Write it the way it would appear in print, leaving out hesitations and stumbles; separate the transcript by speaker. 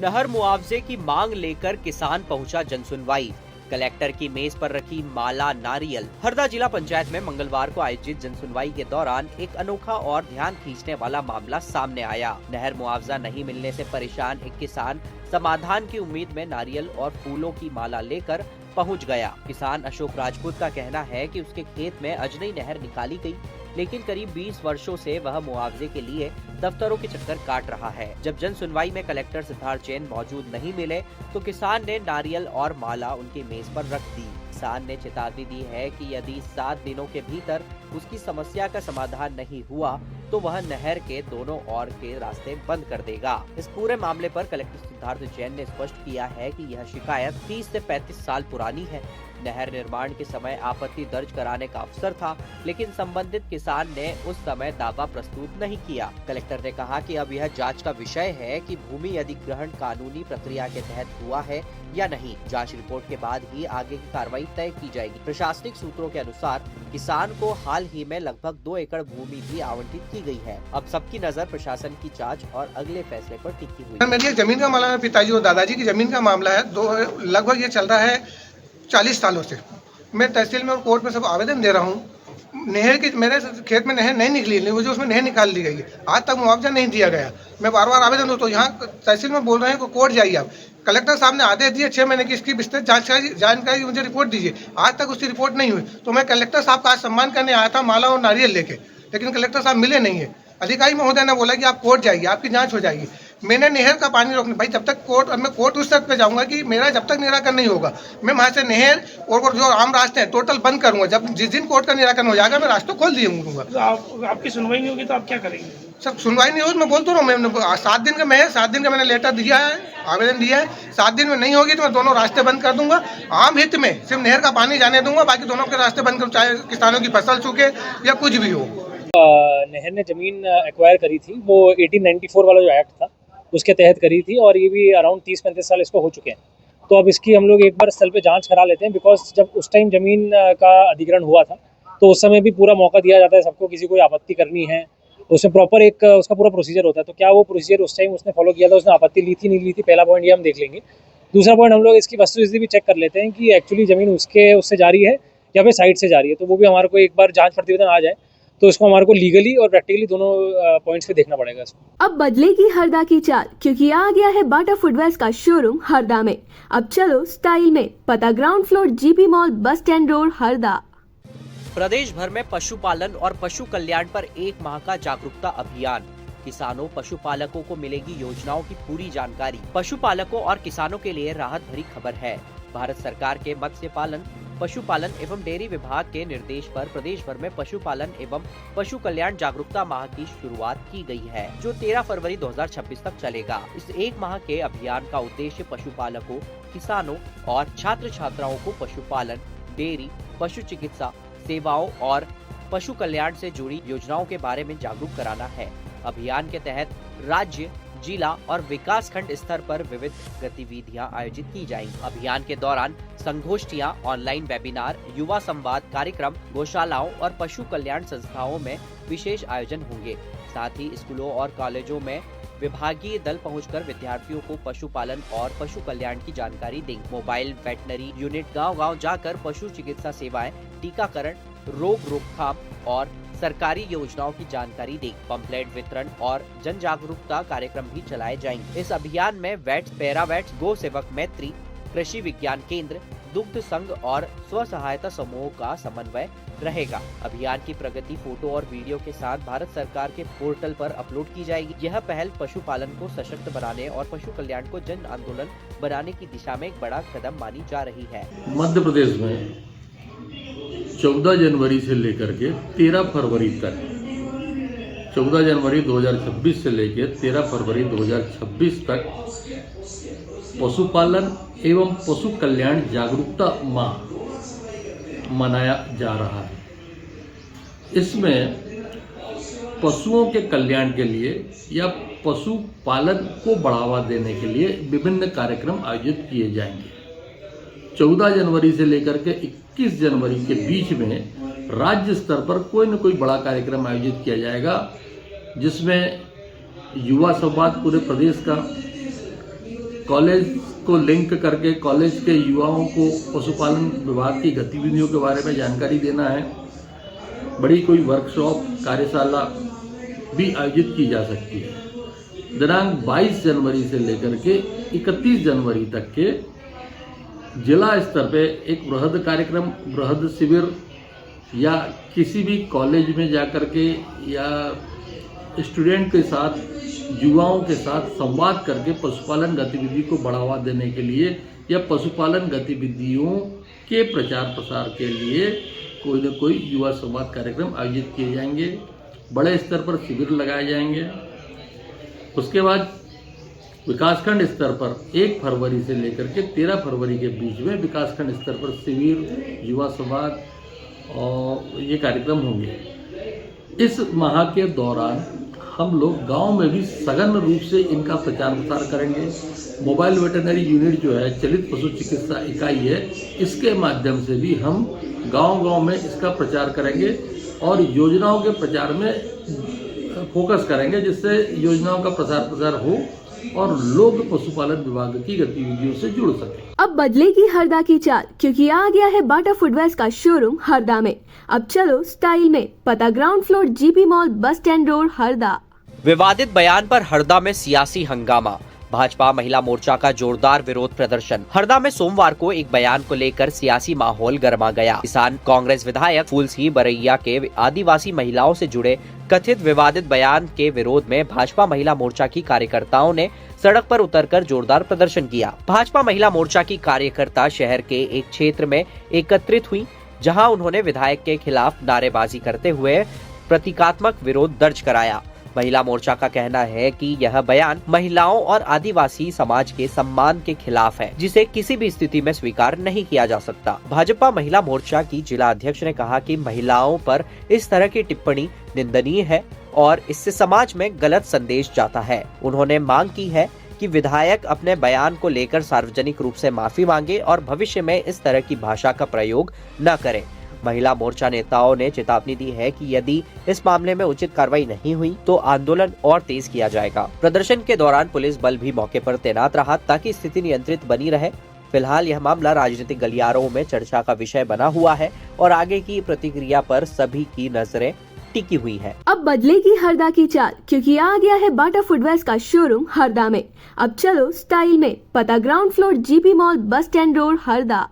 Speaker 1: नहर मुआवजे की मांग लेकर किसान पहुंचा जनसुनवाई। कलेक्टर की मेज पर रखी माला नारियल। हरदा जिला पंचायत में मंगलवार को आयोजित जनसुनवाई के दौरान एक अनोखा और ध्यान खींचने वाला मामला सामने आया। नहर मुआवजा नहीं मिलने से परेशान एक किसान समाधान की उम्मीद में नारियल और फूलों की माला लेकर पहुंच गया। किसान अशोक राजपूत का कहना है कि उसके खेत में अजनई नहर निकाली गई, लेकिन करीब 20 वर्षों से वह मुआवजे के लिए दफ्तरों के चक्कर काट रहा है। जब जन सुनवाई में कलेक्टर सिद्धार्थ जैन मौजूद नहीं मिले तो किसान ने नारियल और माला उनकी मेज पर रख दी। किसान ने चेतावनी दी है कि यदि 7 दिनों के भीतर उसकी समस्या का समाधान नहीं हुआ तो वह नहर के दोनों ओर के रास्ते बंद कर देगा। इस पूरे मामले पर कलेक्टर सिद्धार्थ जैन ने स्पष्ट किया है कि यह शिकायत 30 से 35 साल पुरानी है। नहर निर्माण के समय आपत्ति दर्ज कराने का अवसर था, लेकिन संबंधित किसान ने उस समय दावा प्रस्तुत नहीं किया। कलेक्टर ने कहा कि अब यह जांच का विषय है कि भूमि अधिग्रहण कानूनी प्रक्रिया के तहत हुआ है या नहीं। जांच रिपोर्ट के बाद ही आगे की कार्रवाई तय की जाएगी। प्रशासनिक सूत्रों के अनुसार किसान को हाल ही में लगभग 2 एकड़ भूमि भी आवंटित की गई है। अब सबकी नजर प्रशासन की जांच और अगले फैसले पर टिकी हुई है।
Speaker 2: मेरी जमीन का मामला है, पिताजी और दादाजी की जमीन का मामला है। लगभग ये चल रहा है 40 सालों से। मैं तहसील में और कोर्ट में सब आवेदन दे रहा हूँ। नहर की मेरे खेत में नहर नहीं निकली, मुझे उसमें नहर निकाल दी गई है। आज तक मुआवजा नहीं दिया गया। मैं बार बार आवेदन दूँ तो यहाँ तहसील में बोल रहे हैं कि कोर्ट जाइए आप। कलेक्टर साहब ने आदेश दिए 6 महीने की इसकी विस्तृत जानकारी मुझे रिपोर्ट दीजिए। आज तक उसकी रिपोर्ट नहीं हुई। तो मैं कलेक्टर साहब का आज सम्मान करने आया था माला और नारियल लेके, लेकिन कलेक्टर साहब मिले नहीं है। अधिकारी महोदय ने बोला कि आप कोर्ट जाइए, आपकी जांच हो जाएगी। मैंने नहर का पानी रोकने भाई जब तक कोर्ट, और मैं कोर्ट उस तक पे जाऊंगा कि मेरा जब तक निराकरण नहीं होगा मैं वहाँ से नहर और जो आम रास्ते हैं टोटल बंद करूंगा। जब जिस दिन कोर्ट का निराकरण हो जाएगा मैं रास्ते खोल दिए दूंगा।
Speaker 3: तो आपकी सुनवाई नहीं होगी तो आप क्या करेंगे?
Speaker 2: सर सुनवाई नहीं होगी, मैं बोलता हूँ। मैं 7 दिन का 7 दिन का मैंने लेटर दिया है, आवेदन दिया है। 7 दिन में नहीं होगी तो मैं दोनों रास्ते बंद कर दूंगा। आम हित में सिर्फ नहर का पानी जाने दूंगा, बाकी दोनों के रास्ते बंद कर, चाहे किसानों की फसल सूखे या कुछ भी हो।
Speaker 3: नहर ने ज़मीन एक्वायर करी थी, वो 1894 वाला जो एक्ट था उसके तहत करी थी, और ये भी अराउंड 30-35 साल इसको हो चुके हैं। तो अब इसकी हम लोग एक बार स्थल पे जांच करा लेते हैं, बिकॉज जब उस टाइम ज़मीन का अधिग्रहण हुआ था तो उस समय भी पूरा मौका दिया जाता है सबको, किसी को आपत्ति करनी है उसमें प्रॉपर एक उसका पूरा प्रोसीजर होता है। तो क्या वो प्रोसीजर उस टाइम उसने फॉलो किया था, उसने आपत्ति ली थी नहीं ली थी, पहला पॉइंट ये हम देख लेंगे। दूसरा पॉइंट हम लोग इसकी वस्तुस्थिति भी चेक कर लेते हैं कि एक्चुअली ज़मीन उससे जारी है या फिर साइड से जारी है। तो वो भी हमारे को एक बार जांच प्रतिवेदन आ जाए तो इसको हमारे को लीगली और प्रैक्टिकली दोनों पॉइंट्स पे देखना पड़ेगा इसको।
Speaker 4: अब बदलेगी हरदा की चाल, क्योंकि आ गया है बाटा फुटवेयर्स का शोरूम हरदा में। अब चलो स्टाइल में। पता ground floor GP mall, bus stand road, Harda.
Speaker 1: प्रदेश भर में पशुपालन और पशु कल्याण पर 1 माह का जागरूकता अभियान। किसानों पशुपालकों को मिलेगी योजनाओं की पूरी जानकारी। पशुपालकों और किसानों के लिए राहत भरी खबर है। भारत सरकार के मत्स्य पालन, पशुपालन एवं डेयरी विभाग के निर्देश पर प्रदेश भर में पशुपालन एवं पशु कल्याण जागरूकता माह की शुरुआत की गई है, जो 13 फरवरी 2026 तक चलेगा। इस 1 माह के अभियान का उद्देश्य पशुपालकों, किसानों और छात्र छात्राओं को पशुपालन, डेयरी, पशु चिकित्सा सेवाओं और पशु कल्याण से जुड़ी योजनाओं के बारे में जागरूक कराना है। अभियान के तहत राज्य, जिला और विकास खंड स्तर पर विविध गतिविधियां आयोजित की जाएंगी। अभियान के दौरान संगोष्ठियां, ऑनलाइन वेबिनार, युवा संवाद कार्यक्रम, गौशालाओं और पशु कल्याण संस्थाओं में विशेष आयोजन होंगे। साथ ही स्कूलों और कॉलेजों में विभागीय दल पहुंचकर विद्यार्थियों को पशुपालन और पशु कल्याण की जानकारी देंगे। मोबाइल वेटनरी यूनिट गांव-गांव जाकर पशु चिकित्सा सेवाएं, टीकाकरण, रोग रोकथाम और सरकारी योजनाओं की जानकारी देंगे। पंपलेट वितरण और जन जागरूकता कार्यक्रम भी चलाए जाएंगे। इस अभियान में वेट्स, पैरावेट्स, गो सेवक मैत्री, कृषि विज्ञान केंद्र, दुग्ध संघ और स्व सहायता समूहों का समन्वय रहेगा। अभियान की प्रगति फोटो और वीडियो के साथ भारत सरकार के पोर्टल पर अपलोड की जाएगी। यह पहल पशुपालन को सशक्त बनाने और पशु कल्याण को जन आंदोलन बनाने की दिशा में एक बड़ा कदम मानी जा रही है।
Speaker 5: मध्य प्रदेश में 14 जनवरी से लेकर के 13 फरवरी तक, 14 जनवरी 2026 से लेकर 13 फरवरी 2026 तक पशुपालन एवं पशु कल्याण जागरूकता माह मनाया जा रहा है। इसमें पशुओं के कल्याण के लिए या पशुपालन को बढ़ावा देने के लिए विभिन्न कार्यक्रम आयोजित किए जाएंगे। 14 जनवरी से लेकर के 21 जनवरी के बीच में राज्य स्तर पर कोई न कोई बड़ा कार्यक्रम आयोजित किया जाएगा, जिसमें युवा संवाद पूरे प्रदेश का, कॉलेज को लिंक करके कॉलेज के युवाओं को पशुपालन विभाग की गतिविधियों के बारे में जानकारी देना है। बड़ी कोई वर्कशॉप कार्यशाला भी आयोजित की जा सकती है। दिनांक 22 जनवरी से लेकर के 31 जनवरी तक के जिला स्तर पे एक बृहद कार्यक्रम, बृहद शिविर या किसी भी कॉलेज में जाकर के या स्टूडेंट के साथ, युवाओं के साथ संवाद करके पशुपालन गतिविधि को बढ़ावा देने के लिए या पशुपालन गतिविधियों के प्रचार प्रसार के लिए कोई न कोई युवा संवाद कार्यक्रम आयोजित किए जाएंगे। बड़े स्तर पर शिविर लगाए जाएंगे। उसके बाद विकासखंड स्तर पर 1 फरवरी से लेकर के 13 फरवरी के बीच में विकासखंड स्तर पर शिविर, युवा संवाद और ये कार्यक्रम होंगे। इस माह के दौरान हम लोग गांव में भी सघन रूप से इनका प्रचार प्रसार करेंगे। मोबाइल वेटरनरी यूनिट जो है, चलित पशु चिकित्सा इकाई है, इसके माध्यम से भी हम गांव-गांव में इसका प्रचार करेंगे और योजनाओं के प्रचार में फोकस करेंगे, जिससे योजनाओं का प्रसार हो और लोग पशुपालन विभाग की गतिविधियों से जुड़ सके।
Speaker 4: अब बदलेगी हरदा की चाल, क्योंकि आ गया है बाटा फुटवेयर्स का शोरूम हरदा में। अब चलो स्टाइल में, पता ground floor GP mall, bus stand road, Harda.
Speaker 1: विवादित बयान पर हरदा में सियासी हंगामा, भाजपा महिला मोर्चा का जोरदार विरोध प्रदर्शन। हरदा में सोमवार को एक बयान को लेकर सियासी माहौल गर्मा गया। किसान कांग्रेस विधायक फूलसिंह बरैया के आदिवासी महिलाओं से जुड़े कथित विवादित बयान के विरोध में भाजपा महिला मोर्चा की कार्यकर्ताओं ने सड़क पर उतरकर जोरदार प्रदर्शन किया। भाजपा महिला मोर्चा की कार्यकर्ता शहर के एक क्षेत्र में एकत्रित हुई, जहां उन्होंने विधायक के खिलाफ नारेबाजी करते हुए प्रतीकात्मक विरोध दर्ज कराया। महिला मोर्चा का कहना है कि यह बयान महिलाओं और आदिवासी समाज के सम्मान के खिलाफ है, जिसे किसी भी स्थिति में स्वीकार नहीं किया जा सकता। भाजपा महिला मोर्चा की जिला अध्यक्ष ने कहा कि महिलाओं पर इस तरह की टिप्पणी निंदनीय है और इससे समाज में गलत संदेश जाता है। उन्होंने मांग की है कि विधायक अपने बयान को लेकर सार्वजनिक रूप से माफी मांगे और भविष्य में इस तरह की भाषा का प्रयोग न करें। महिला मोर्चा नेताओं ने चेतावनी दी है कि यदि इस मामले में उचित कार्रवाई नहीं हुई तो आंदोलन और तेज किया जाएगा। प्रदर्शन के दौरान पुलिस बल भी मौके पर तैनात रहा ताकि स्थिति नियंत्रित बनी रहे। फिलहाल यह मामला राजनीतिक गलियारों में चर्चा का विषय बना हुआ है और आगे की प्रतिक्रिया पर सभी की नजरें टिकी हुई है।
Speaker 4: अब बदलेगी हरदा की चाल, क्योंकि आ गया है बाटा फुटवेयर्स का शोरूम हरदा में। अब चलो स्टाइल में, पता ground floor GP mall, bus stand road, Harda.